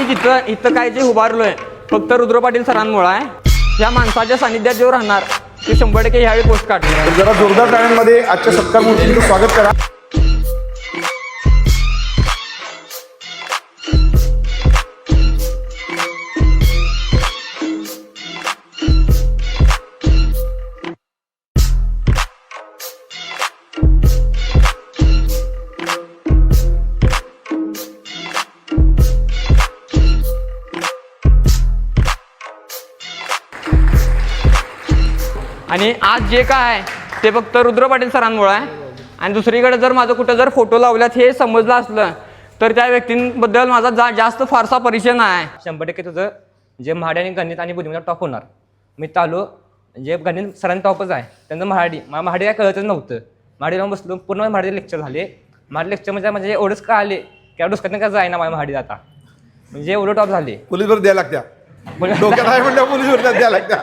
मी जिथं इथं काय जे उभारलोय फक्त रुद्र पाटील सरांमुळे आहे. या माणसाच्या सानिध्यात जेव्हा राहणार ते 100% ह्यावेळी पोस्ट काढणार. जरा जोरदार टाळ्यांमध्ये आजच्या सत्कार मूर्तीचं स्वागत करा. आणि आज जे काय आहे ते फक्त रुद्र पाटील सरांमुळे आहे. आणि दुसरीकडे जर माझं कुठं जर फोटो लावल्यात हे समजलं असलं तर त्या व्यक्तींबद्दल माझा जास्त फारसा परिचय नाही. 100% तुझं जे मराठी आणि गणित आणि बुद्धिमत्ता टॉप होणार. मी चालू जे गणित सरांनी टॉपच आहे त्यांचं मला मराठी काय कळतच नव्हतं. मराठी लावून बसलो पूर्ण मराठी लेक्चर झाले. मराठी लेक्चर म्हणजे एवढंच का आले की डोसक्यात का जाय ना माझ्या मराठी आता म्हणजे एवढं टॉप झाले. पोलीसवर द्यायला लागत्या डोक्यात आहे म्हणल्यावर पोलीसवर द्यायला लागत्या.